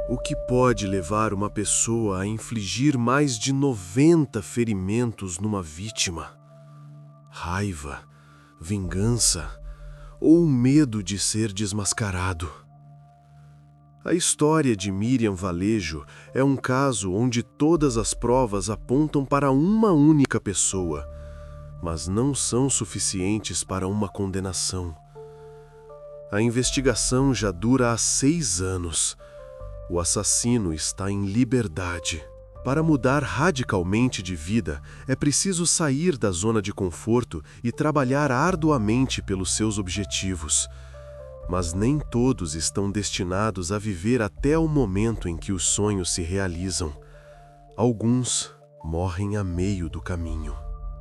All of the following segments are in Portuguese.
O que pode levar uma pessoa a infligir mais de 90 ferimentos numa vítima? Raiva, vingança ou o medo de ser desmascarado? A história de Miriam Valejo é um caso onde todas as provas apontam para uma única pessoa, mas não são suficientes para uma condenação. A investigação já dura há 6 anos. O assassino está em liberdade. Para mudar radicalmente de vida, é preciso sair da zona de conforto e trabalhar arduamente pelos seus objetivos. Mas nem todos estão destinados a viver até o momento em que os sonhos se realizam. Alguns morrem a meio do caminho.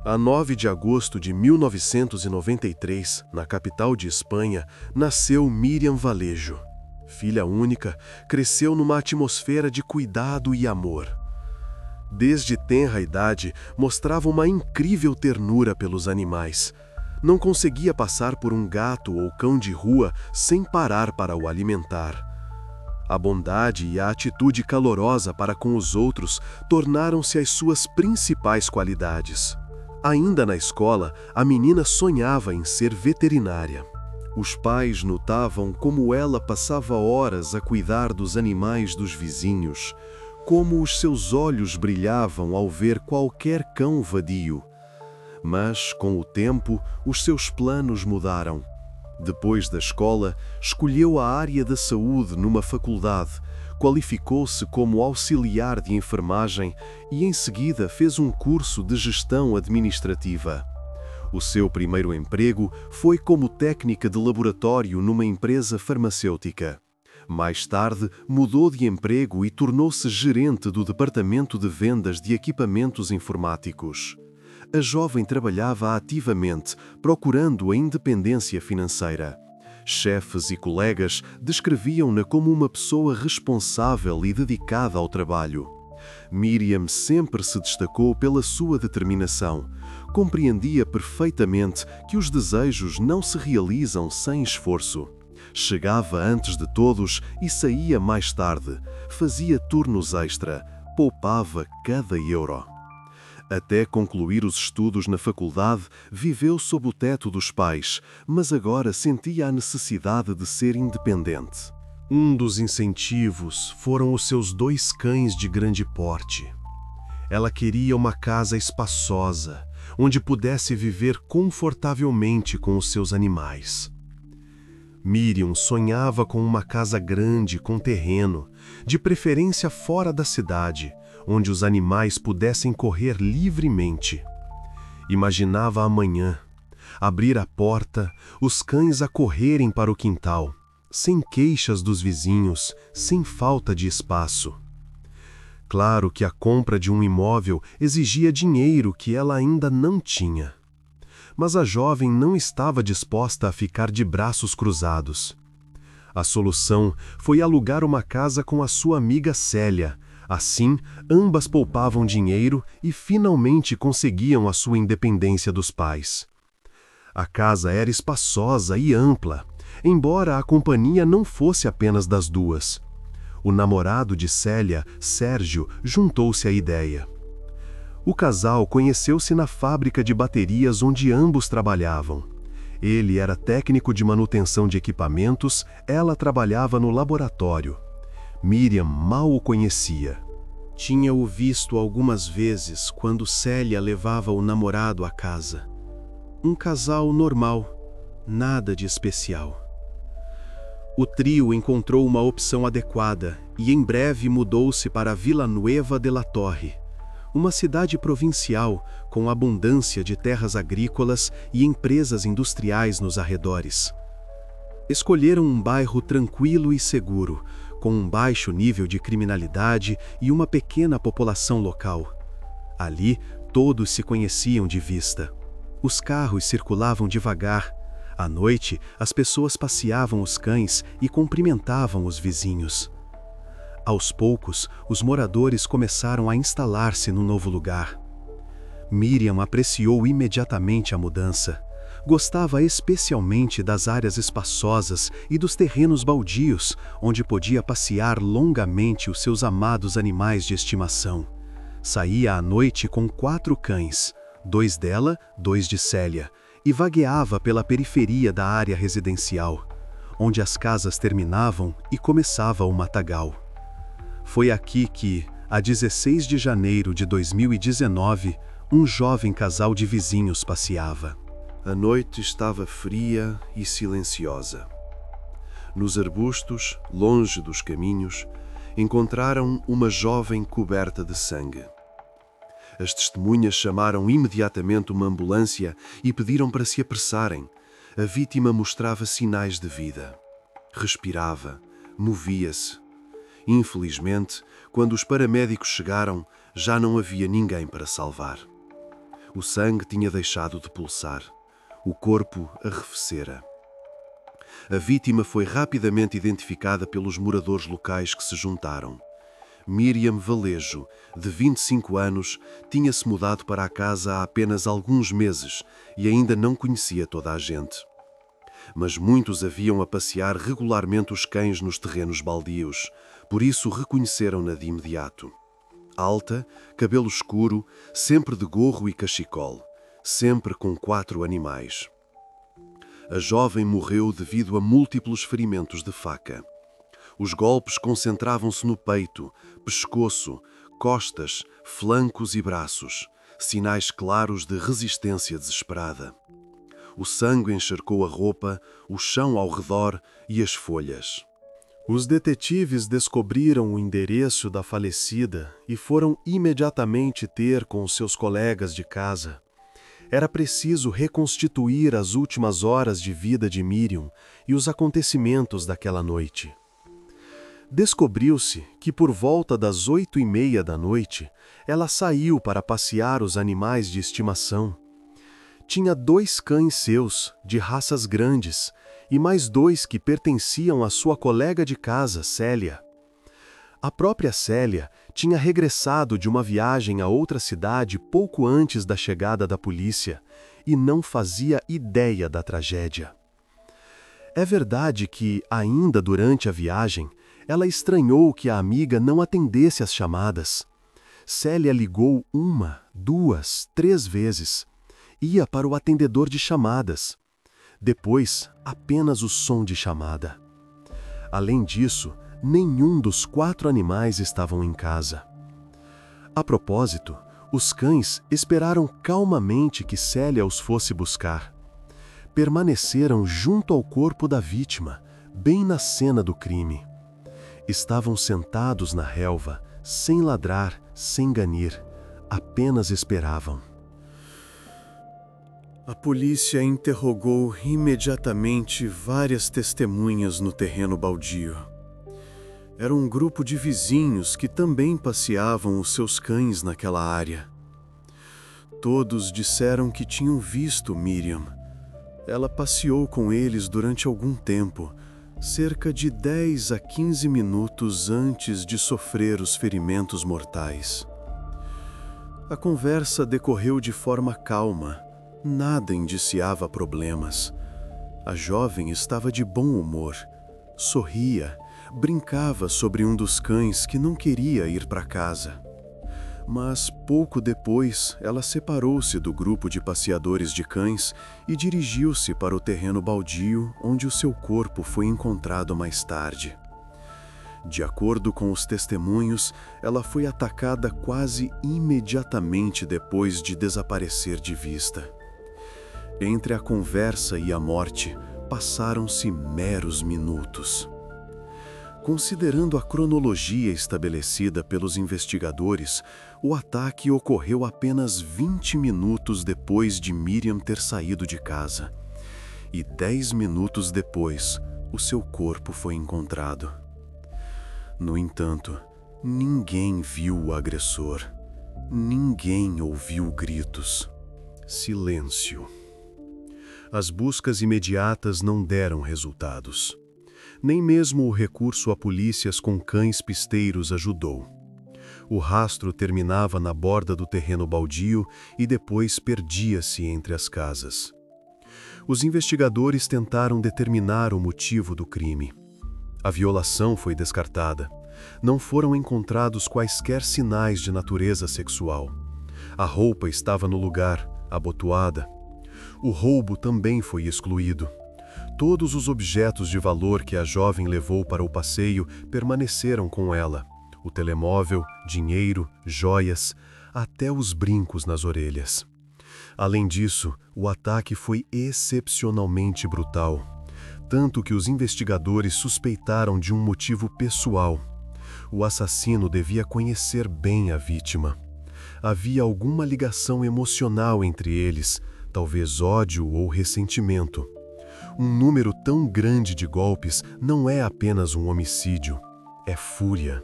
A 9 de agosto de 1993, na capital de Espanha, nasceu Miriam Valejo. Filha única, cresceu numa atmosfera de cuidado e amor. Desde tenra idade, mostrava uma incrível ternura pelos animais. Não conseguia passar por um gato ou cão de rua sem parar para o alimentar. A bondade e a atitude calorosa para com os outros tornaram-se as suas principais qualidades. Ainda na escola, a menina sonhava em ser veterinária. Os pais notavam como ela passava horas a cuidar dos animais dos vizinhos, como os seus olhos brilhavam ao ver qualquer cão vadio. Mas, com o tempo, os seus planos mudaram. Depois da escola, escolheu a área da saúde numa faculdade, qualificou-se como auxiliar de enfermagem e, em seguida, fez um curso de gestão administrativa. O seu primeiro emprego foi como técnica de laboratório numa empresa farmacêutica. Mais tarde, mudou de emprego e tornou-se gerente do departamento de vendas de equipamentos informáticos. A jovem trabalhava ativamente, procurando a independência financeira. Chefes e colegas descreviam-na como uma pessoa responsável e dedicada ao trabalho. Miriam sempre se destacou pela sua determinação. Compreendia perfeitamente que os desejos não se realizam sem esforço. Chegava antes de todos e saía mais tarde. Fazia turnos extra, poupava cada euro. Até concluir os estudos na faculdade, viveu sob o teto dos pais, mas agora sentia a necessidade de ser independente. Um dos incentivos foram os seus 2 cães de grande porte. Ela queria uma casa espaçosa, onde pudesse viver confortavelmente com os seus animais. Miriam sonhava com uma casa grande com terreno, de preferência fora da cidade, onde os animais pudessem correr livremente. Imaginava amanhã, abrir a porta, os cães a correrem para o quintal, sem queixas dos vizinhos, sem falta de espaço. Claro que a compra de um imóvel exigia dinheiro que ela ainda não tinha. Mas a jovem não estava disposta a ficar de braços cruzados. A solução foi alugar uma casa com a sua amiga Célia. Assim, ambas poupavam dinheiro e finalmente conseguiam a sua independência dos pais. A casa era espaçosa e ampla, embora a companhia não fosse apenas das duas. O namorado de Célia, Sérgio, juntou-se à ideia. O casal conheceu-se na fábrica de baterias onde ambos trabalhavam. Ele era técnico de manutenção de equipamentos, ela trabalhava no laboratório. Miriam mal o conhecia. Tinha-o visto algumas vezes quando Célia levava o namorado à casa. Um casal normal, nada de especial. O trio encontrou uma opção adequada e em breve mudou-se para Vila Nueva de la Torre, uma cidade provincial com abundância de terras agrícolas e empresas industriais nos arredores. Escolheram um bairro tranquilo e seguro, com um baixo nível de criminalidade e uma pequena população local. Ali, todos se conheciam de vista. Os carros circulavam devagar. À noite, as pessoas passeavam os cães e cumprimentavam os vizinhos. Aos poucos, os moradores começaram a instalar-se no novo lugar. Miriam apreciou imediatamente a mudança. Gostava especialmente das áreas espaçosas e dos terrenos baldios, onde podia passear longamente os seus amados animais de estimação. Saía à noite com 4 cães, 2 dela, 2 de Célia, e vagueava pela periferia da área residencial, onde as casas terminavam e começava o matagal. Foi aqui que, a 16 de janeiro de 2019, um jovem casal de vizinhos passeava. A noite estava fria e silenciosa. Nos arbustos, longe dos caminhos, encontraram uma jovem coberta de sangue. As testemunhas chamaram imediatamente uma ambulância e pediram para se apressarem. A vítima mostrava sinais de vida. Respirava, movia-se. Infelizmente, quando os paramédicos chegaram, já não havia ninguém para salvar. O sangue tinha deixado de pulsar. O corpo arrefecera. A vítima foi rapidamente identificada pelos moradores locais que se juntaram. Miriam Valejo, de 25 anos, tinha-se mudado para a casa há apenas alguns meses e ainda não conhecia toda a gente. Mas muitos haviam a passear regularmente os cães nos terrenos baldios, por isso reconheceram-na de imediato. Alta, cabelo escuro, sempre de gorro e cachecol, sempre com 4 animais. A jovem morreu devido a múltiplos ferimentos de faca. Os golpes concentravam-se no peito, pescoço, costas, flancos e braços, sinais claros de resistência desesperada. O sangue encharcou a roupa, o chão ao redor e as folhas. Os detetives descobriram o endereço da falecida e foram imediatamente ter com seus colegas de casa. Era preciso reconstituir as últimas horas de vida de Miriam e os acontecimentos daquela noite. Descobriu-se que por volta das 8h30 da noite, ela saiu para passear os animais de estimação. Tinha 2 cães seus, de raças grandes, e mais 2 que pertenciam à sua colega de casa, Célia. A própria Célia tinha regressado de uma viagem a outra cidade pouco antes da chegada da polícia e não fazia ideia da tragédia. É verdade que, ainda durante a viagem, ela estranhou que a amiga não atendesse às chamadas. Célia ligou 1, 2, 3 vezes. Ia para o atendedor de chamadas. Depois, apenas o som de chamada. Além disso, nenhum dos 4 animais estavam em casa. A propósito, os cães esperaram calmamente que Célia os fosse buscar. Permaneceram junto ao corpo da vítima, bem na cena do crime. Estavam sentados na relva, sem ladrar, sem ganir, apenas esperavam. A polícia interrogou imediatamente várias testemunhas no terreno baldio. Era um grupo de vizinhos que também passeavam os seus cães naquela área. Todos disseram que tinham visto Miriam. Ela passeou com eles durante algum tempo, cerca de 10 a 15 minutos antes de sofrer os ferimentos mortais. A conversa decorreu de forma calma, nada indiciava problemas. A jovem estava de bom humor, sorria, brincava sobre um dos cães que não queria ir para casa. Mas pouco depois ela separou-se do grupo de passeadores de cães e dirigiu-se para o terreno baldio onde o seu corpo foi encontrado mais tarde. De acordo com os testemunhos, ela foi atacada quase imediatamente depois de desaparecer de vista. Entre a conversa e a morte, passaram-se meros minutos. Considerando a cronologia estabelecida pelos investigadores, o ataque ocorreu apenas 20 minutos depois de Miriam ter saído de casa. E 10 minutos depois, o seu corpo foi encontrado. No entanto, ninguém viu o agressor. Ninguém ouviu gritos. Silêncio. As buscas imediatas não deram resultados. Nem mesmo o recurso a polícias com cães pisteiros ajudou. O rastro terminava na borda do terreno baldio e depois perdia-se entre as casas. Os investigadores tentaram determinar o motivo do crime. A violação foi descartada. Não foram encontrados quaisquer sinais de natureza sexual. A roupa estava no lugar, abotoada. O roubo também foi excluído. Todos os objetos de valor que a jovem levou para o passeio permaneceram com ela. O telemóvel, dinheiro, joias, até os brincos nas orelhas. Além disso, o ataque foi excepcionalmente brutal, tanto que os investigadores suspeitaram de um motivo pessoal. O assassino devia conhecer bem a vítima. Havia alguma ligação emocional entre eles, talvez ódio ou ressentimento. Um número tão grande de golpes não é apenas um homicídio, é fúria.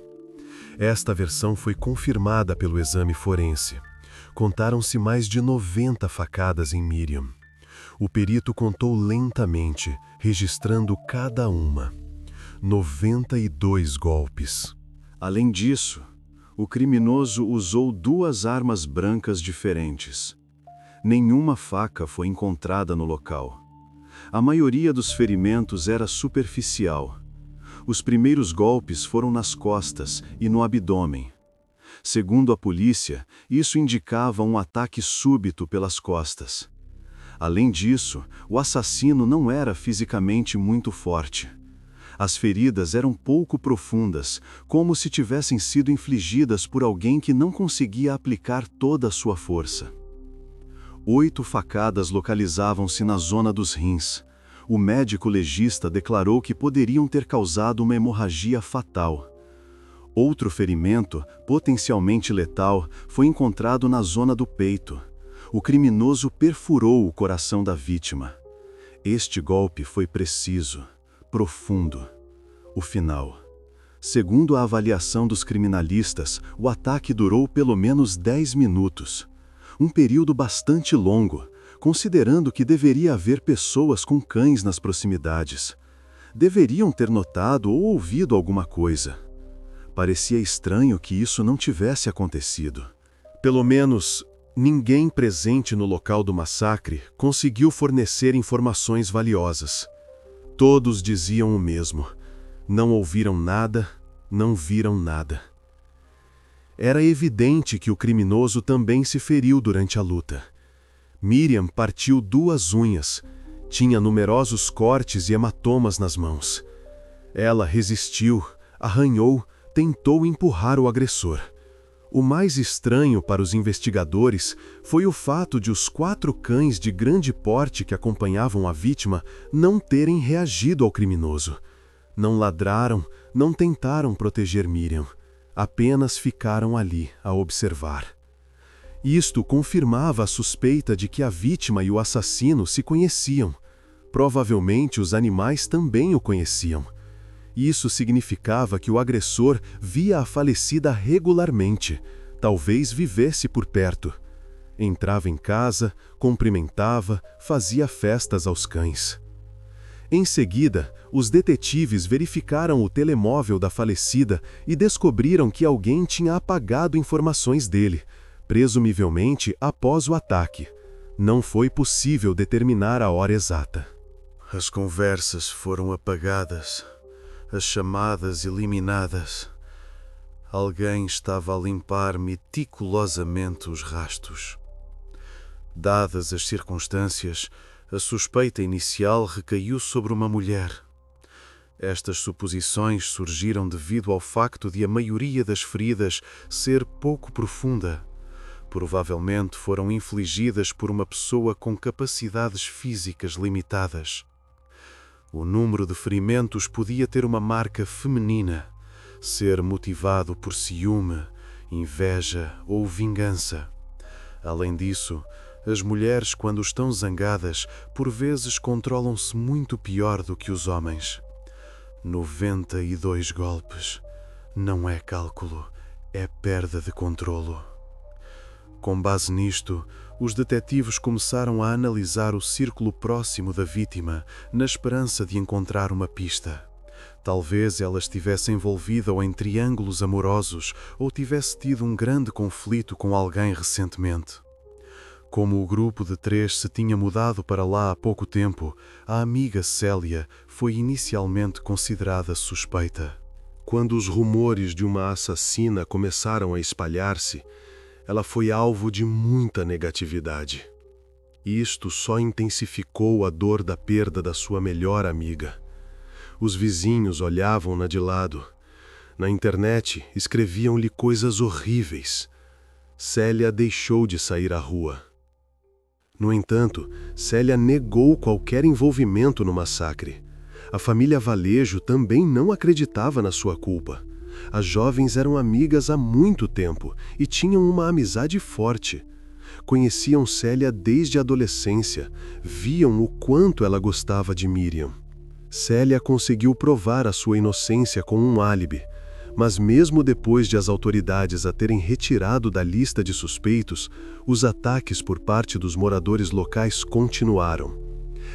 Esta versão foi confirmada pelo exame forense. Contaram-se mais de 90 facadas em Miriam. O perito contou lentamente, registrando cada uma. 92 golpes. Além disso, o criminoso usou 2 armas brancas diferentes. Nenhuma faca foi encontrada no local. A maioria dos ferimentos era superficial. Os primeiros golpes foram nas costas e no abdômen. Segundo a polícia, isso indicava um ataque súbito pelas costas. Além disso, o assassino não era fisicamente muito forte. As feridas eram pouco profundas, como se tivessem sido infligidas por alguém que não conseguia aplicar toda a sua força. 8 facadas localizavam-se na zona dos rins. O médico legista declarou que poderiam ter causado uma hemorragia fatal. Outro ferimento, potencialmente letal, foi encontrado na zona do peito. O criminoso perfurou o coração da vítima. Este golpe foi preciso, profundo. O final. Segundo a avaliação dos criminalistas, o ataque durou pelo menos 10 minutos. Um período bastante longo, considerando que deveria haver pessoas com cães nas proximidades. Deveriam ter notado ou ouvido alguma coisa. Parecia estranho que isso não tivesse acontecido. Pelo menos, ninguém presente no local do massacre conseguiu fornecer informações valiosas. Todos diziam o mesmo. Não ouviram nada, não viram nada. Era evidente que o criminoso também se feriu durante a luta. Miriam partiu 2 unhas. Tinha numerosos cortes e hematomas nas mãos. Ela resistiu, arranhou, tentou empurrar o agressor. O mais estranho para os investigadores foi o fato de os 4 cães de grande porte que acompanhavam a vítima não terem reagido ao criminoso. Não ladraram, não tentaram proteger Miriam. Apenas ficaram ali a observar. Isto confirmava a suspeita de que a vítima e o assassino se conheciam. Provavelmente os animais também o conheciam. Isso significava que o agressor via a falecida regularmente, talvez vivesse por perto. Entrava em casa, cumprimentava, fazia festas aos cães. Em seguida, os detetives verificaram o telemóvel da falecida e descobriram que alguém tinha apagado informações dele, presumivelmente após o ataque. Não foi possível determinar a hora exata. As conversas foram apagadas. As chamadas eliminadas. Alguém estava a limpar meticulosamente os rastros. Dadas as circunstâncias, a suspeita inicial recaiu sobre uma mulher. Estas suposições surgiram devido ao facto de a maioria das feridas ser pouco profunda. Provavelmente foram infligidas por uma pessoa com capacidades físicas limitadas. O número de ferimentos podia ter uma marca feminina, ser motivado por ciúme, inveja ou vingança. Além disso, as mulheres, quando estão zangadas, por vezes controlam-se muito pior do que os homens. 92 golpes. Não é cálculo, é perda de controlo. Com base nisto, os detetives começaram a analisar o círculo próximo da vítima, na esperança de encontrar uma pista. Talvez ela estivesse envolvida ou em triângulos amorosos ou tivesse tido um grande conflito com alguém recentemente. Como o grupo de 3 se tinha mudado para lá há pouco tempo, a amiga Célia foi inicialmente considerada suspeita. Quando os rumores de uma assassina começaram a espalhar-se, ela foi alvo de muita negatividade. Isto só intensificou a dor da perda da sua melhor amiga. Os vizinhos olhavam-na de lado. Na internet, escreviam-lhe coisas horríveis. Célia deixou de sair à rua. No entanto, Célia negou qualquer envolvimento no massacre. A família Valejo também não acreditava na sua culpa. As jovens eram amigas há muito tempo e tinham uma amizade forte. Conheciam Célia desde a adolescência, viam o quanto ela gostava de Miriam. Célia conseguiu provar a sua inocência com um álibi, mas mesmo depois de as autoridades a terem retirado da lista de suspeitos, os ataques por parte dos moradores locais continuaram.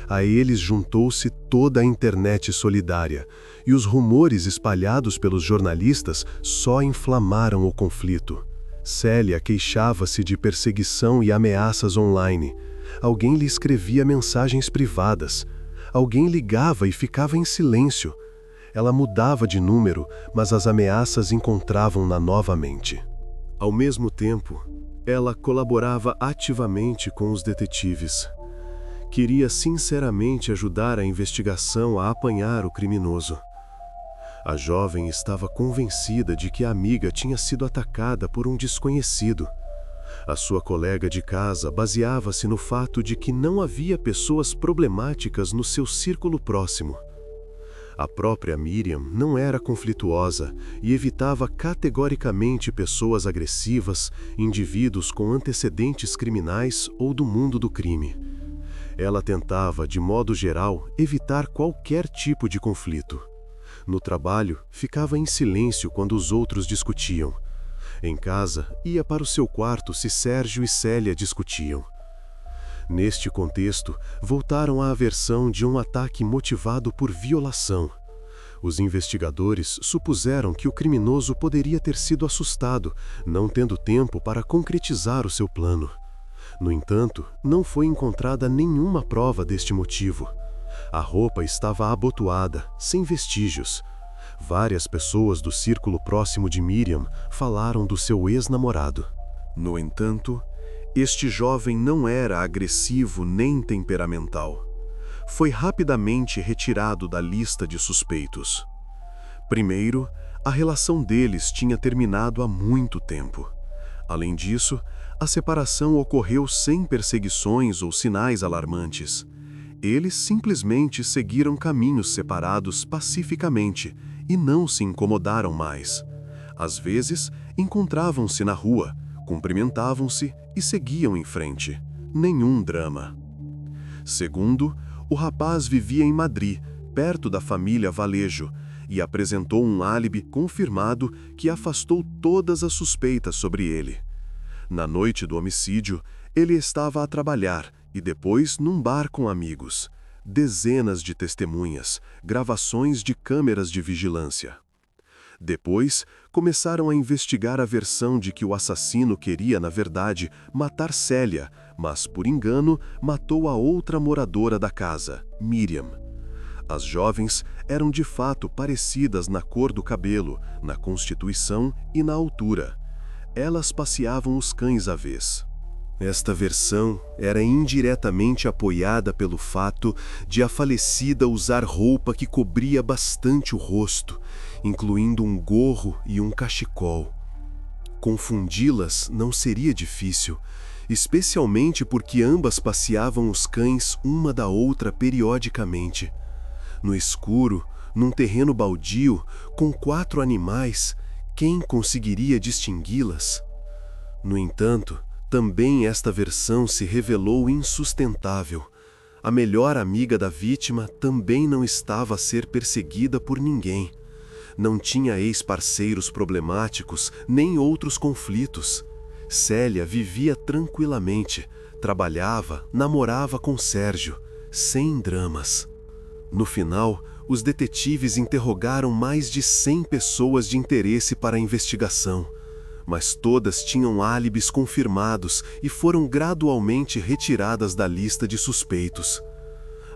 A eles juntou-se toda a internet solidária, e os rumores espalhados pelos jornalistas só inflamaram o conflito. Célia queixava-se de perseguição e ameaças online. Alguém lhe escrevia mensagens privadas. Alguém ligava e ficava em silêncio. Ela mudava de número, mas as ameaças encontravam-na novamente. Ao mesmo tempo, ela colaborava ativamente com os detetives. Queria sinceramente ajudar a investigação a apanhar o criminoso. A jovem estava convencida de que a amiga tinha sido atacada por um desconhecido. A sua colega de casa baseava-se no fato de que não havia pessoas problemáticas no seu círculo próximo. A própria Miriam não era conflituosa e evitava categoricamente pessoas agressivas, indivíduos com antecedentes criminais ou do mundo do crime. Ela tentava, de modo geral, evitar qualquer tipo de conflito. No trabalho, ficava em silêncio quando os outros discutiam. Em casa, ia para o seu quarto se Sérgio e Célia discutiam. Neste contexto, voltaram à versão de um ataque motivado por violação. Os investigadores supuseram que o criminoso poderia ter sido assustado, não tendo tempo para concretizar o seu plano. No entanto, não foi encontrada nenhuma prova deste motivo. A roupa estava abotoada, sem vestígios. Várias pessoas do círculo próximo de Miriam falaram do seu ex-namorado. No entanto, este jovem não era agressivo nem temperamental. Foi rapidamente retirado da lista de suspeitos. Primeiro, a relação deles tinha terminado há muito tempo. Além disso, a separação ocorreu sem perseguições ou sinais alarmantes. Eles simplesmente seguiram caminhos separados pacificamente e não se incomodaram mais. Às vezes, encontravam-se na rua, cumprimentavam-se e seguiam em frente. Nenhum drama. Segundo, o rapaz vivia em Madrid, perto da família Valejo, e apresentou um álibi confirmado que afastou todas as suspeitas sobre ele. Na noite do homicídio, ele estava a trabalhar e depois num bar com amigos. Dezenas de testemunhas, gravações de câmeras de vigilância. Depois, começaram a investigar a versão de que o assassino queria, na verdade, matar Célia, mas, por engano, matou a outra moradora da casa, Miriam. As jovens eram de fato parecidas na cor do cabelo, na constituição e na altura. Elas passeavam os cães à vez. Esta versão era indiretamente apoiada pelo fato de a falecida usar roupa que cobria bastante o rosto, incluindo um gorro e um cachecol. Confundi-las não seria difícil, especialmente porque ambas passeavam os cães uma da outra periodicamente. No escuro, num terreno baldio, com 4 animais, quem conseguiria distingui-las? No entanto, também esta versão se revelou insustentável. A melhor amiga da vítima também não estava a ser perseguida por ninguém. Não tinha ex-parceiros problemáticos, nem outros conflitos. Célia vivia tranquilamente, trabalhava, namorava com Sérgio, sem dramas. No final, os detetives interrogaram mais de 100 pessoas de interesse para a investigação. mas todas tinham álibis confirmados e foram gradualmente retiradas da lista de suspeitos.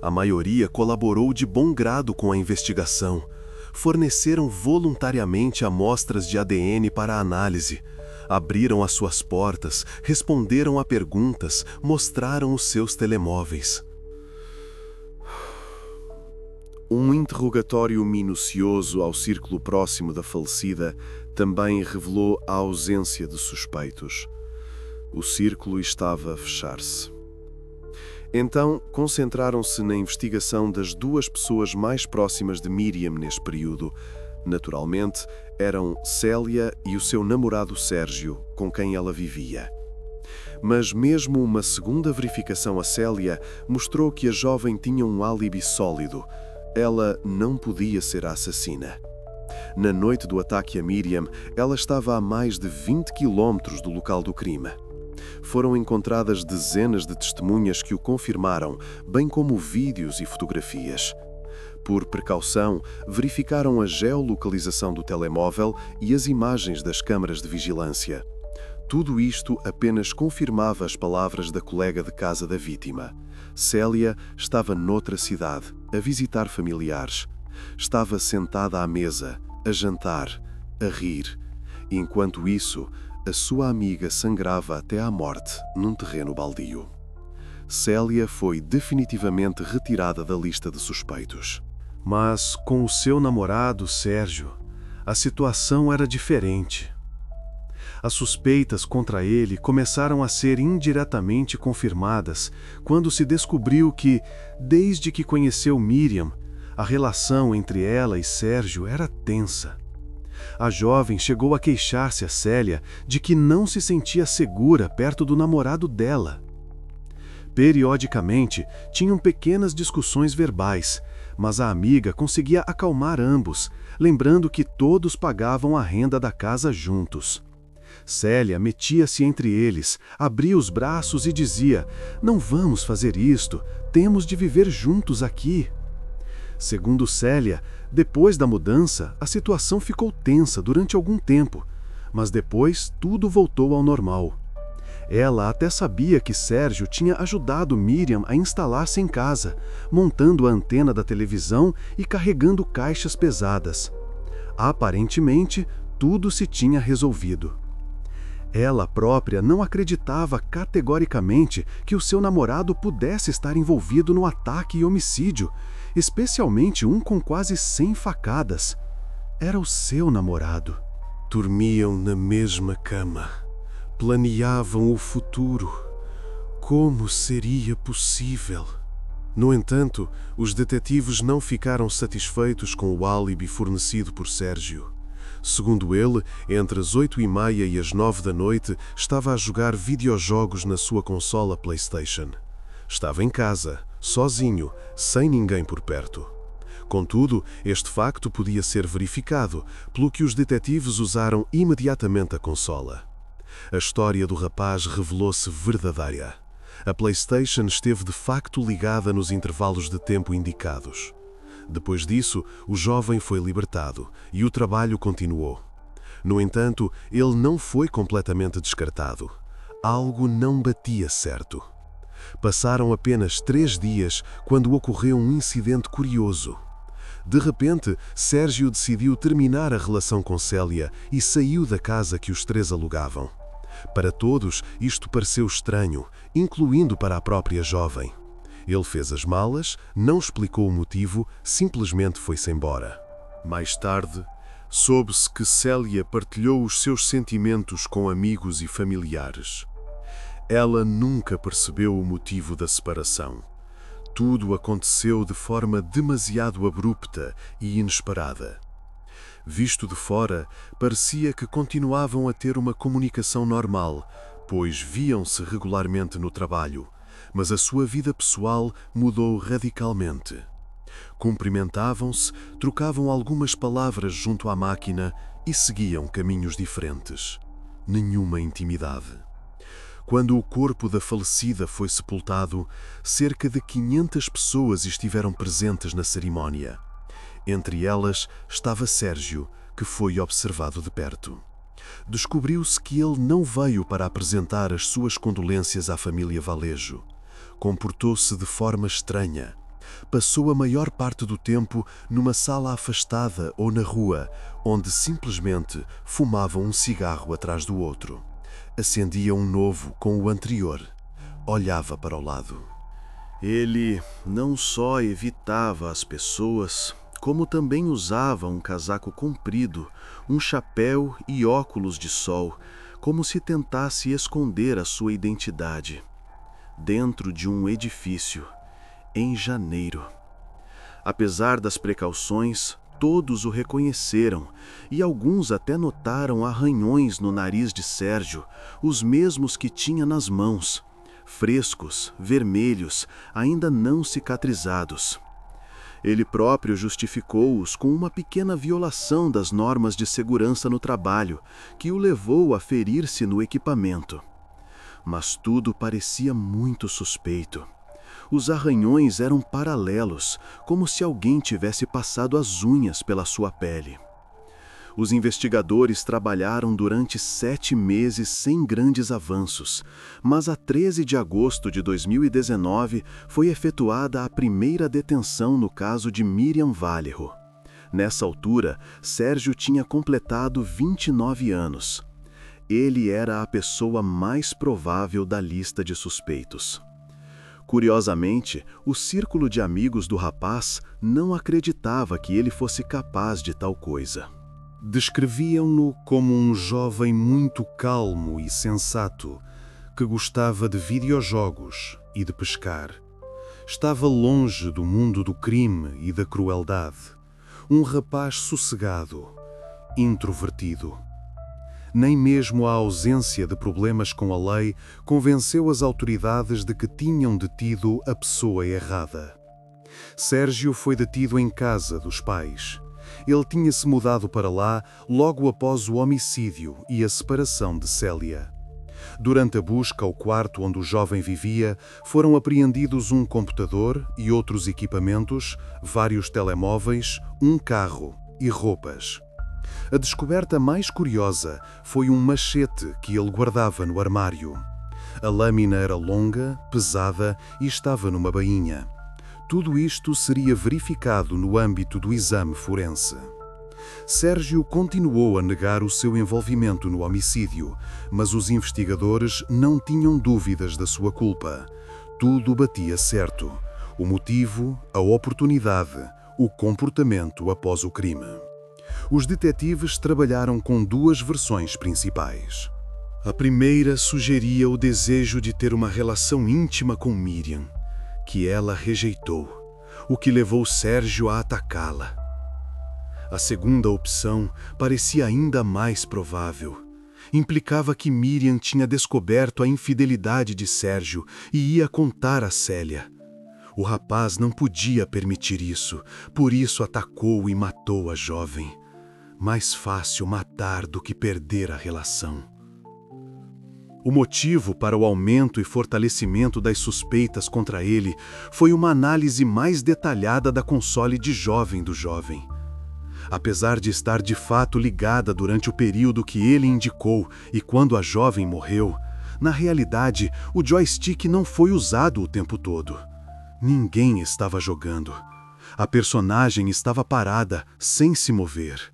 A maioria colaborou de bom grado com a investigação. Forneceram voluntariamente amostras de ADN para análise. Abriram as suas portas, responderam a perguntas, mostraram os seus telemóveis. Um interrogatório minucioso ao círculo próximo da falecida também revelou a ausência de suspeitos. O círculo estava a fechar-se. Então, concentraram-se na investigação das duas pessoas mais próximas de Miriam neste período. Naturalmente, eram Célia e o seu namorado Sérgio, com quem ela vivia. Mas mesmo uma segunda verificação a Célia mostrou que a jovem tinha um álibi sólido. Ela não podia ser a assassina. Na noite do ataque a Miriam, ela estava a mais de 20 quilómetros do local do crime. Foram encontradas dezenas de testemunhas que o confirmaram, bem como vídeos e fotografias. Por precaução, verificaram a geolocalização do telemóvel e as imagens das câmaras de vigilância. Tudo isto apenas confirmava as palavras da colega de casa da vítima. Célia estava noutra cidade, a visitar familiares. Estava sentada à mesa, a jantar, a rir. Enquanto isso, a sua amiga sangrava até à morte num terreno baldio. Célia foi definitivamente retirada da lista de suspeitos. Mas com o seu namorado, Sérgio, a situação era diferente. As suspeitas contra ele começaram a ser indiretamente confirmadas quando se descobriu que, desde que conheceu Miriam, a relação entre ela e Sérgio era tensa. A jovem chegou a queixar-se a Célia de que não se sentia segura perto do namorado dela. Periodicamente, tinham pequenas discussões verbais, mas a amiga conseguia acalmar ambos, lembrando que todos pagavam a renda da casa juntos. Célia metia-se entre eles, abria os braços e dizia: "Não vamos fazer isto, temos de viver juntos aqui." Segundo Célia, depois da mudança, a situação ficou tensa durante algum tempo, mas depois tudo voltou ao normal. Ela até sabia que Sérgio tinha ajudado Miriam a instalar-se em casa, montando a antena da televisão e carregando caixas pesadas. Aparentemente, tudo se tinha resolvido. Ela própria não acreditava categoricamente que o seu namorado pudesse estar envolvido no ataque e homicídio, especialmente um com quase 100 facadas. Era o seu namorado. Dormiam na mesma cama. Planeavam o futuro. Como seria possível? No entanto, os detetives não ficaram satisfeitos com o álibi fornecido por Sérgio. Segundo ele, entre as 8h30 e as 9 da noite, estava a jogar videojogos na sua consola PlayStation. Estava em casa, sozinho, sem ninguém por perto. Contudo, este facto podia ser verificado, pelo que os detetives usaram imediatamente a consola. A história do rapaz revelou-se verdadeira. A PlayStation esteve de facto ligada nos intervalos de tempo indicados. Depois disso, o jovem foi libertado e o trabalho continuou. No entanto, ele não foi completamente descartado. Algo não batia certo. Passaram apenas 3 dias quando ocorreu um incidente curioso. De repente, Sérgio decidiu terminar a relação com Célia e saiu da casa que os três alugavam. Para todos, isto pareceu estranho, incluindo para a própria jovem. Ele fez as malas, não explicou o motivo, simplesmente foi-se embora. Mais tarde, soube-se que Célia partilhou os seus sentimentos com amigos e familiares. Ela nunca percebeu o motivo da separação. Tudo aconteceu de forma demasiado abrupta e inesperada. Visto de fora, parecia que continuavam a ter uma comunicação normal, pois viam-se regularmente no trabalho, mas a sua vida pessoal mudou radicalmente. Cumprimentavam-se, trocavam algumas palavras junto à máquina e seguiam caminhos diferentes. Nenhuma intimidade. Quando o corpo da falecida foi sepultado, cerca de 500 pessoas estiveram presentes na cerimónia. Entre elas estava Sérgio, que foi observado de perto. Descobriu-se que ele não veio para apresentar as suas condolências à família Valejo. Comportou-se de forma estranha. Passou a maior parte do tempo numa sala afastada ou na rua, onde simplesmente fumavam um cigarro atrás do outro. Acendia um novo com o anterior. Olhava para o lado. Ele não só evitava as pessoas, como também usava um casaco comprido, um chapéu e óculos de sol, como se tentasse esconder a sua identidade. Dentro de um edifício, em janeiro. Apesar das precauções, todos o reconheceram e alguns até notaram arranhões no nariz de Sérgio, os mesmos que tinha nas mãos, frescos, vermelhos, ainda não cicatrizados. Ele próprio justificou-os com uma pequena violação das normas de segurança no trabalho, que o levou a ferir-se no equipamento. Mas tudo parecia muito suspeito. Os arranhões eram paralelos, como se alguém tivesse passado as unhas pela sua pele. Os investigadores trabalharam durante 7 meses sem grandes avanços, mas a 13 de agosto de 2019 foi efetuada a primeira detenção no caso de Miriam Vallejo. Nessa altura, Sérgio tinha completado 29 anos. Ele era a pessoa mais provável da lista de suspeitos. Curiosamente, o círculo de amigos do rapaz não acreditava que ele fosse capaz de tal coisa. Descreviam-no como um jovem muito calmo e sensato, que gostava de videojogos e de pescar. Estava longe do mundo do crime e da crueldade. Um rapaz sossegado, introvertido. Nem mesmo a ausência de problemas com a lei convenceu as autoridades de que tinham detido a pessoa errada. Sérgio foi detido em casa dos pais. Ele tinha-se mudado para lá logo após o homicídio e a separação de Célia. Durante a busca ao quarto onde o jovem vivia, foram apreendidos um computador e outros equipamentos, vários telemóveis, um carro e roupas. A descoberta mais curiosa foi um machete que ele guardava no armário. A lâmina era longa, pesada e estava numa bainha. Tudo isto seria verificado no âmbito do exame forense. Sérgio continuou a negar o seu envolvimento no homicídio, mas os investigadores não tinham dúvidas da sua culpa. Tudo batia certo. O motivo, a oportunidade, o comportamento após o crime. Os detetives trabalharam com 2 versões principais. A primeira sugeria o desejo de ter uma relação íntima com Miriam, que ela rejeitou, o que levou Sérgio a atacá-la. A segunda opção parecia ainda mais provável. Implicava que Miriam tinha descoberto a infidelidade de Sérgio e ia contar a Célia. O rapaz não podia permitir isso, por isso atacou e matou a jovem. Mais fácil matar do que perder a relação. O motivo para o aumento e fortalecimento das suspeitas contra ele foi uma análise mais detalhada da console de jovem do jovem. Apesar de estar de fato ligada durante o período que ele indicou e quando a jovem morreu, na realidade o joystick não foi usado o tempo todo. Ninguém estava jogando. A personagem estava parada, sem se mover.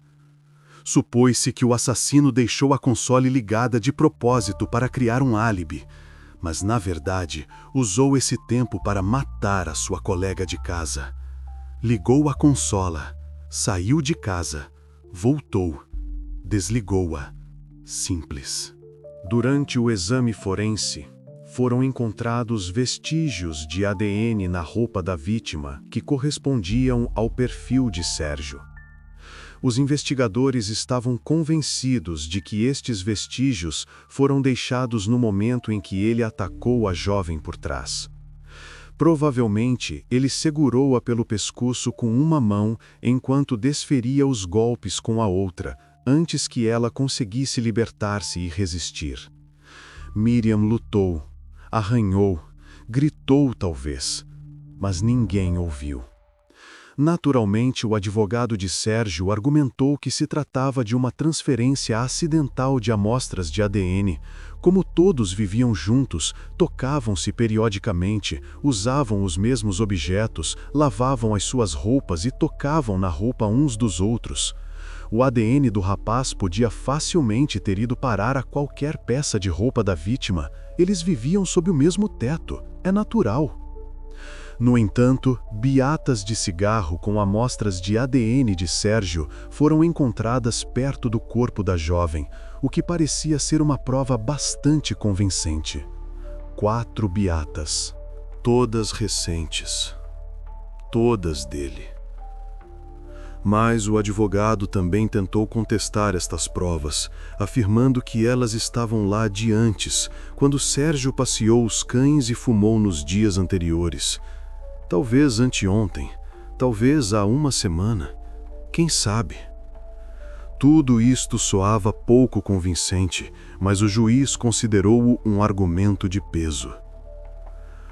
Supôs-se que o assassino deixou a console ligada de propósito para criar um álibi, mas, na verdade, usou esse tempo para matar a sua colega de casa. Ligou a consola, saiu de casa, voltou, desligou-a. Simples. Durante o exame forense, foram encontrados vestígios de ADN na roupa da vítima que correspondiam ao perfil de Sérgio. Os investigadores estavam convencidos de que estes vestígios foram deixados no momento em que ele atacou a jovem por trás. Provavelmente, ele segurou-a pelo pescoço com uma mão enquanto desferia os golpes com a outra, antes que ela conseguisse libertar-se e resistir. Miriam lutou, arranhou, gritou talvez, mas ninguém ouviu. Naturalmente, o advogado de Sérgio argumentou que se tratava de uma transferência acidental de amostras de ADN. Como todos viviam juntos, tocavam-se periodicamente, usavam os mesmos objetos, lavavam as suas roupas e tocavam na roupa uns dos outros. O ADN do rapaz podia facilmente ter ido parar a qualquer peça de roupa da vítima. Eles viviam sob o mesmo teto. É natural. No entanto, beatas de cigarro com amostras de ADN de Sérgio foram encontradas perto do corpo da jovem, o que parecia ser uma prova bastante convincente. 4 beatas. Todas recentes. Todas dele. Mas o advogado também tentou contestar estas provas, afirmando que elas estavam lá de antes, quando Sérgio passeou os cães e fumou nos dias anteriores. Talvez anteontem, talvez há uma semana, quem sabe? Tudo isto soava pouco convincente, mas o juiz considerou-o um argumento de peso.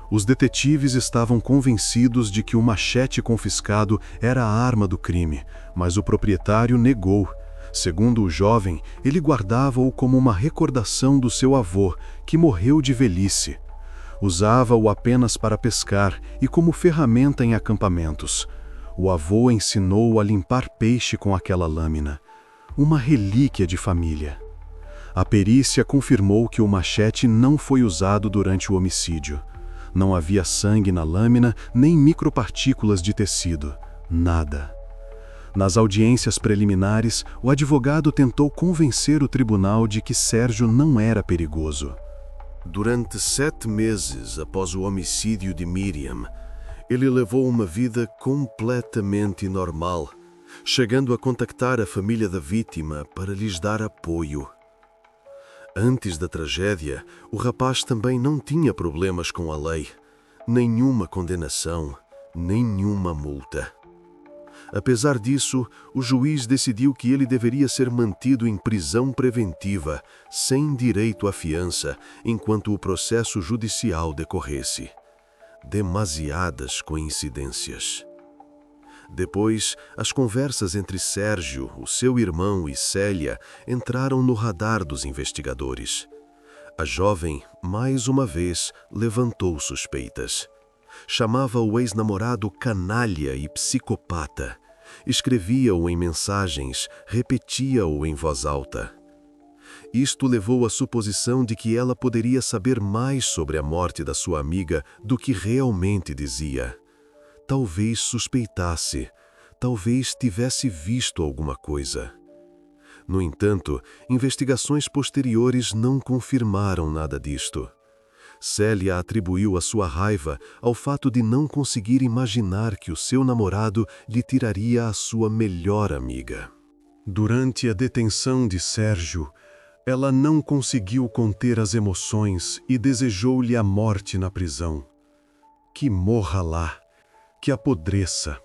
Os detetives estavam convencidos de que o machete confiscado era a arma do crime, mas o proprietário negou. Segundo o jovem, ele guardava-o como uma recordação do seu avô, que morreu de velhice. Usava-o apenas para pescar e como ferramenta em acampamentos. O avô ensinou-o a limpar peixe com aquela lâmina. Uma relíquia de família. A perícia confirmou que o machete não foi usado durante o homicídio. Não havia sangue na lâmina, nem micropartículas de tecido. Nada. Nas audiências preliminares, o advogado tentou convencer o tribunal de que Sérgio não era perigoso. Durante 7 meses após o homicídio de Miriam, ele levou uma vida completamente normal, chegando a contactar a família da vítima para lhes dar apoio. Antes da tragédia, o rapaz também não tinha problemas com a lei, nenhuma condenação, nenhuma multa. Apesar disso, o juiz decidiu que ele deveria ser mantido em prisão preventiva, sem direito à fiança, enquanto o processo judicial decorresse. Demasiadas coincidências. Depois, as conversas entre Sérgio, o seu irmão e Célia entraram no radar dos investigadores. A jovem, mais uma vez, levantou suspeitas. Chamava o ex-namorado canalha e psicopata. Escrevia-o em mensagens, repetia-o em voz alta. Isto levou à suposição de que ela poderia saber mais sobre a morte da sua amiga do que realmente dizia. Talvez suspeitasse, talvez tivesse visto alguma coisa. No entanto, investigações posteriores não confirmaram nada disto. Célia atribuiu a sua raiva ao fato de não conseguir imaginar que o seu namorado lhe tiraria a sua melhor amiga. Durante a detenção de Sérgio, ela não conseguiu conter as emoções e desejou-lhe a morte na prisão. Que morra lá, que apodreça.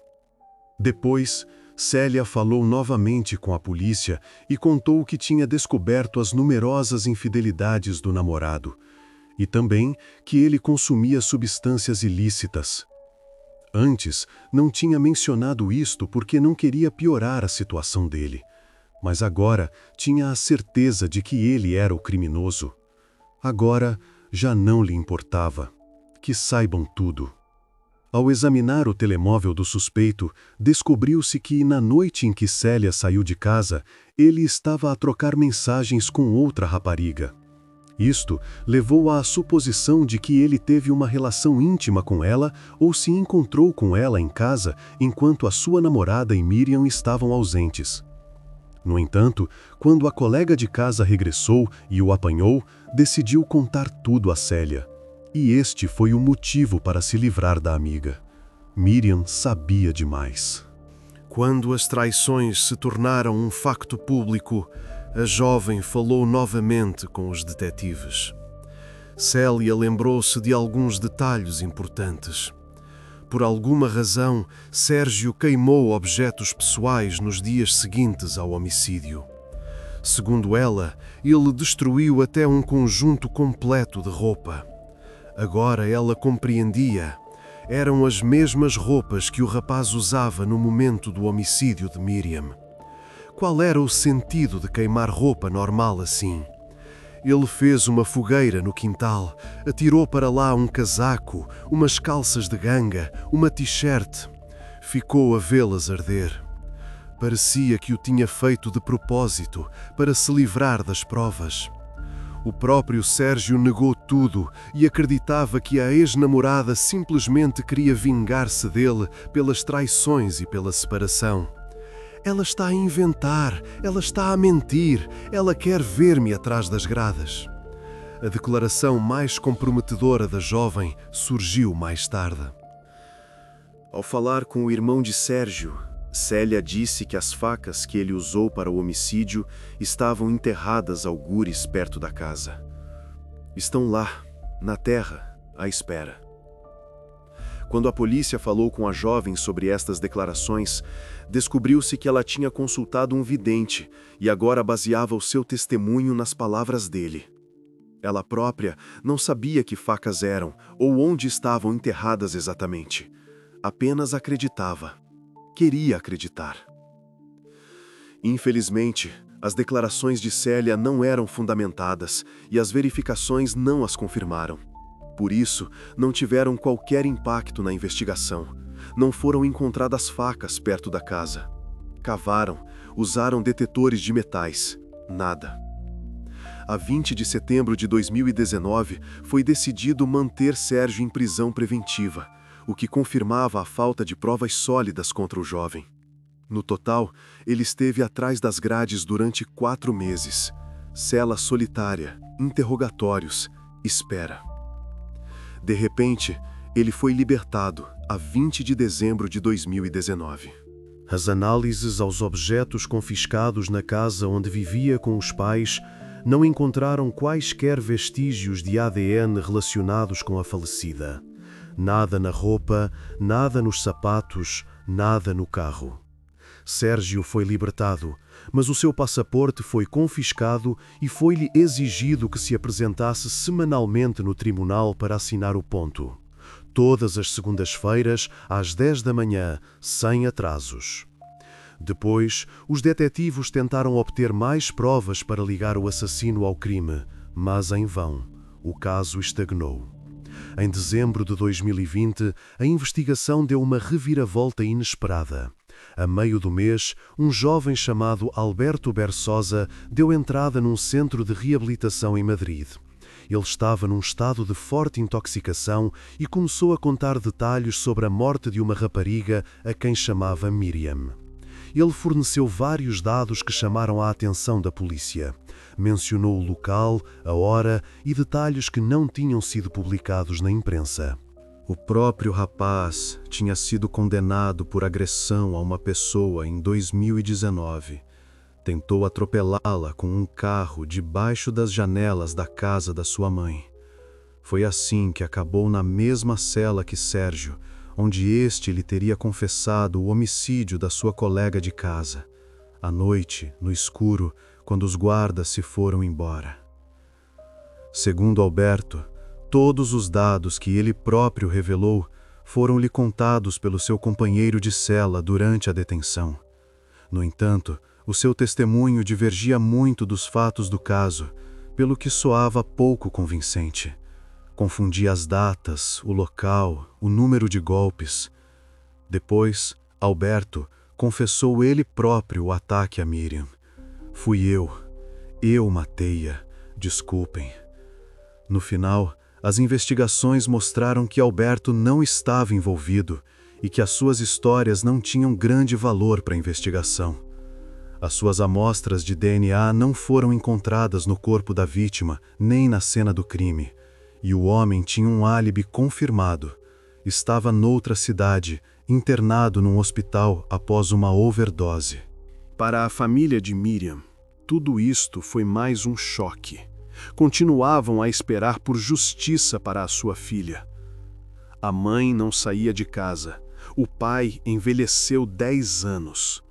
Depois, Célia falou novamente com a polícia e contou que tinha descoberto as numerosas infidelidades do namorado, e também que ele consumia substâncias ilícitas. Antes, não tinha mencionado isto porque não queria piorar a situação dele, mas agora tinha a certeza de que ele era o criminoso. Agora, já não lhe importava. Que saibam tudo. Ao examinar o telemóvel do suspeito, descobriu-se que, na noite em que Célia saiu de casa, ele estava a trocar mensagens com outra rapariga. Isto levou-a à suposição de que ele teve uma relação íntima com ela ou se encontrou com ela em casa enquanto a sua namorada e Miriam estavam ausentes. No entanto, quando a colega de casa regressou e o apanhou, decidiu contar tudo a Célia. E este foi o motivo para se livrar da amiga. Miriam sabia demais. Quando as traições se tornaram um facto público, a jovem falou novamente com os detetives. Célia lembrou-se de alguns detalhes importantes. Por alguma razão, Sérgio queimou objetos pessoais nos dias seguintes ao homicídio. Segundo ela, ele destruiu até um conjunto completo de roupa. Agora ela compreendia. Eram as mesmas roupas que o rapaz usava no momento do homicídio de Miriam. Qual era o sentido de queimar roupa normal assim? Ele fez uma fogueira no quintal, atirou para lá um casaco, umas calças de ganga, uma t-shirt. Ficou a vê-las arder. Parecia que o tinha feito de propósito, para se livrar das provas. O próprio Sérgio negou tudo e acreditava que a ex-namorada simplesmente queria vingar-se dele pelas traições e pela separação. Ela está a inventar, ela está a mentir, ela quer ver-me atrás das gradas. A declaração mais comprometedora da jovem surgiu mais tarde. Ao falar com o irmão de Sérgio, Célia disse que as facas que ele usou para o homicídio estavam enterradas algures perto da casa. Estão lá, na terra, à espera. Quando a polícia falou com a jovem sobre estas declarações, descobriu-se que ela tinha consultado um vidente e agora baseava o seu testemunho nas palavras dele. Ela própria não sabia que facas eram ou onde estavam enterradas exatamente. Apenas acreditava. Queria acreditar. Infelizmente, as declarações de Célia não eram fundamentadas e as verificações não as confirmaram. Por isso, não tiveram qualquer impacto na investigação. Não foram encontradas facas perto da casa. Cavaram, usaram detetores de metais. Nada. A 20 de setembro de 2019, foi decidido manter Sérgio em prisão preventiva, o que confirmava a falta de provas sólidas contra o jovem. No total, ele esteve atrás das grades durante 4 meses. Cela solitária, interrogatórios, espera. De repente, ele foi libertado, a 20 de dezembro de 2019. As análises aos objetos confiscados na casa onde vivia com os pais não encontraram quaisquer vestígios de ADN relacionados com a falecida. Nada na roupa, nada nos sapatos, nada no carro. Sérgio foi libertado, mas o seu passaporte foi confiscado e foi-lhe exigido que se apresentasse semanalmente no tribunal para assinar o ponto. Todas as segundas-feiras, às 10 da manhã, sem atrasos. Depois, os detetives tentaram obter mais provas para ligar o assassino ao crime, mas em vão. O caso estagnou. Em dezembro de 2020, a investigação deu uma reviravolta inesperada. A meio do mês, um jovem chamado Alberto Bersosa deu entrada num centro de reabilitação em Madrid. Ele estava num estado de forte intoxicação e começou a contar detalhes sobre a morte de uma rapariga a quem chamava Miriam. Ele forneceu vários dados que chamaram a atenção da polícia. Mencionou o local, a hora e detalhes que não tinham sido publicados na imprensa. O próprio rapaz tinha sido condenado por agressão a uma pessoa em 2019. Tentou atropelá-la com um carro debaixo das janelas da casa da sua mãe. Foi assim que acabou na mesma cela que Sérgio, onde este lhe teria confessado o homicídio da sua colega de casa, à noite, no escuro, quando os guardas se foram embora. Segundo Alberto, todos os dados que ele próprio revelou foram-lhe contados pelo seu companheiro de cela durante a detenção. No entanto, o seu testemunho divergia muito dos fatos do caso, pelo que soava pouco convincente. Confundia as datas, o local, o número de golpes. Depois, Alberto confessou ele próprio o ataque a Miriam. Fui eu matei-a, desculpem. No final, as investigações mostraram que Alberto não estava envolvido e que as suas histórias não tinham grande valor para a investigação. As suas amostras de DNA não foram encontradas no corpo da vítima, nem na cena do crime. E o homem tinha um álibi confirmado. Estava noutra cidade, internado num hospital após uma overdose. Para a família de Miriam, tudo isto foi mais um choque. Continuavam a esperar por justiça para a sua filha. A mãe não saía de casa. O pai envelheceu 10 anos.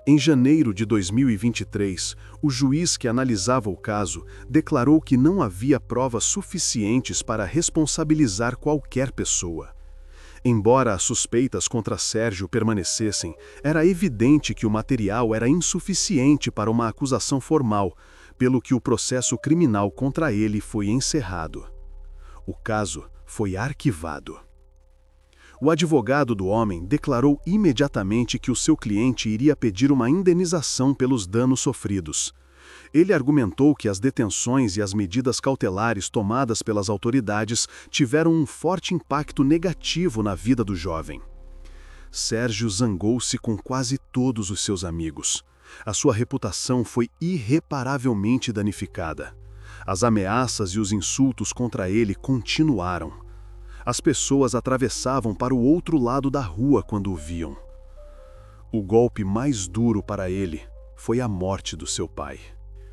Em janeiro de 2023, o juiz que analisava o caso declarou que não havia provas suficientes para responsabilizar qualquer pessoa. Embora as suspeitas contra Sérgio permanecessem, era evidente que o material era insuficiente para uma acusação formal, pelo que o processo criminal contra ele foi encerrado. O caso foi arquivado. O advogado do homem declarou imediatamente que o seu cliente iria pedir uma indenização pelos danos sofridos. Ele argumentou que as detenções e as medidas cautelares tomadas pelas autoridades tiveram um forte impacto negativo na vida do jovem. Sérgio zangou-se com quase todos os seus amigos. A sua reputação foi irreparavelmente danificada. As ameaças e os insultos contra ele continuaram. As pessoas atravessavam para o outro lado da rua quando o viam. O golpe mais duro para ele foi a morte do seu pai.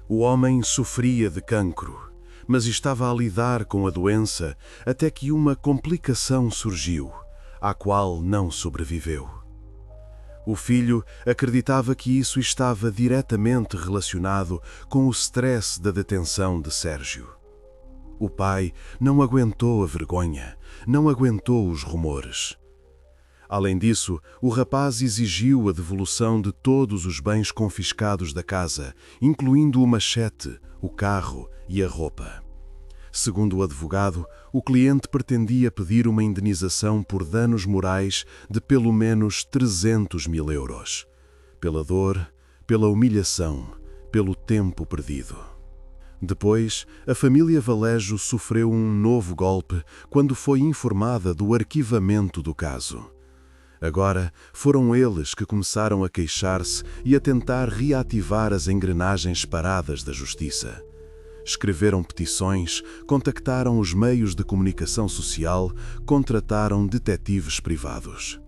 O homem sofria de cancro, mas estava a lidar com a doença até que uma complicação surgiu, à qual não sobreviveu. O filho acreditava que isso estava diretamente relacionado com o stress da detenção de Sérgio. O pai não aguentou a vergonha, não aguentou os rumores. Além disso, o rapaz exigiu a devolução de todos os bens confiscados da casa, incluindo o machete, o carro e a roupa. Segundo o advogado, o cliente pretendia pedir uma indenização por danos morais de pelo menos 300 mil euros. Pela dor, pela humilhação, pelo tempo perdido. Depois, a família Valejo sofreu um novo golpe quando foi informada do arquivamento do caso. Agora, foram eles que começaram a queixar-se e a tentar reativar as engrenagens paradas da justiça. Escreveram petições, contactaram os meios de comunicação social, contrataram detetives privados.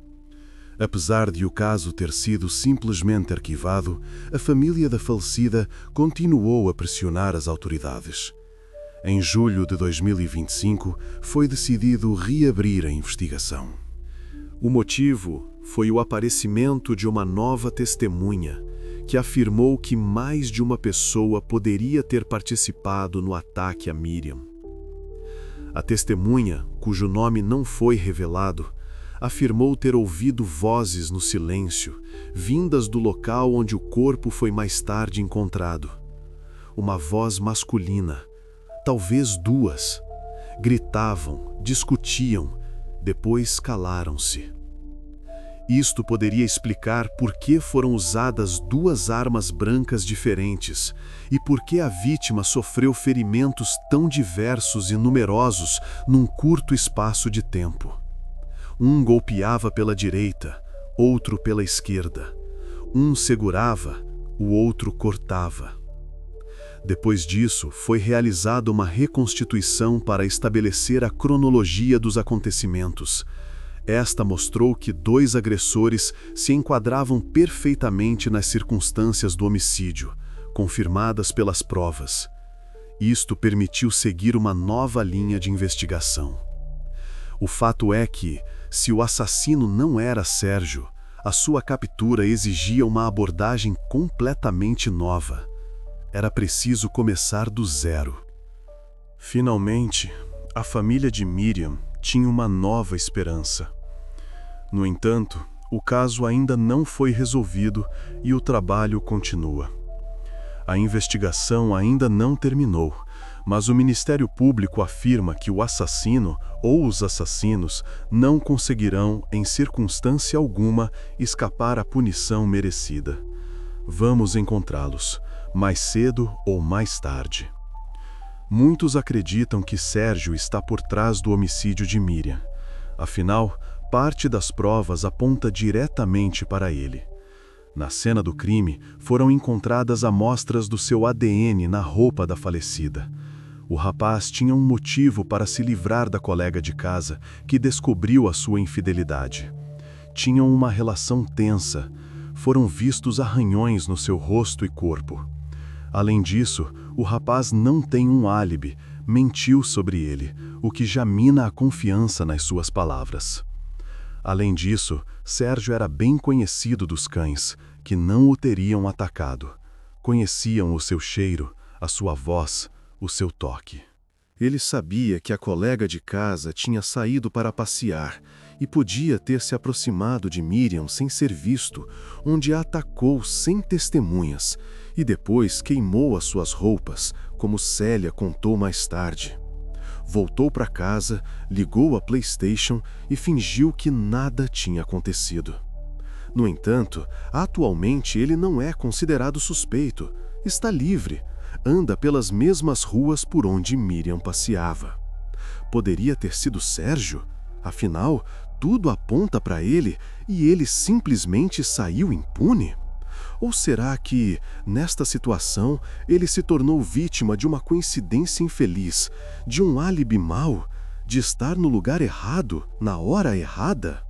Apesar de o caso ter sido simplesmente arquivado, a família da falecida continuou a pressionar as autoridades. Em julho de 2025, foi decidido reabrir a investigação. O motivo foi o aparecimento de uma nova testemunha, que afirmou que mais de uma pessoa poderia ter participado no ataque a Miriam. A testemunha, cujo nome não foi revelado, afirmou ter ouvido vozes no silêncio, vindas do local onde o corpo foi mais tarde encontrado. Uma voz masculina, talvez duas, gritavam, discutiam, depois calaram-se. Isto poderia explicar por que foram usadas duas armas brancas diferentes e por que a vítima sofreu ferimentos tão diversos e numerosos num curto espaço de tempo. Um golpeava pela direita, outro pela esquerda. Um segurava, o outro cortava. Depois disso, foi realizada uma reconstituição para estabelecer a cronologia dos acontecimentos. Esta mostrou que dois agressores se enquadravam perfeitamente nas circunstâncias do homicídio, confirmadas pelas provas. Isto permitiu seguir uma nova linha de investigação. O fato é que, se o assassino não era Sérgio, a sua captura exigia uma abordagem completamente nova. Era preciso começar do zero. Finalmente, a família de Miriam tinha uma nova esperança. No entanto, o caso ainda não foi resolvido e o trabalho continua. A investigação ainda não terminou, mas o Ministério Público afirma que o assassino ou os assassinos não conseguirão, em circunstância alguma, escapar à punição merecida. Vamos encontrá-los, mais cedo ou mais tarde. Muitos acreditam que Sérgio está por trás do homicídio de Miriam. Afinal, parte das provas aponta diretamente para ele. Na cena do crime, foram encontradas amostras do seu ADN na roupa da falecida. O rapaz tinha um motivo para se livrar da colega de casa, que descobriu a sua infidelidade. Tinham uma relação tensa. Foram vistos arranhões no seu rosto e corpo. Além disso, o rapaz não tem um álibi, mentiu sobre ele, o que já mina a confiança nas suas palavras. Além disso, Sérgio era bem conhecido dos cães, que não o teriam atacado. Conheciam o seu cheiro, a sua voz, o seu toque. Ele sabia que a colega de casa tinha saído para passear e podia ter se aproximado de Miriam sem ser visto, onde a atacou sem testemunhas e depois queimou as suas roupas, como Célia contou mais tarde. Voltou para casa, ligou a PlayStation e fingiu que nada tinha acontecido. No entanto, atualmente ele não é considerado suspeito, está livre, anda pelas mesmas ruas por onde Miriam passeava. Poderia ter sido Sérgio? Afinal, tudo aponta para ele e ele simplesmente saiu impune? Ou será que, nesta situação, ele se tornou vítima de uma coincidência infeliz, de um álibi mau, de estar no lugar errado, na hora errada?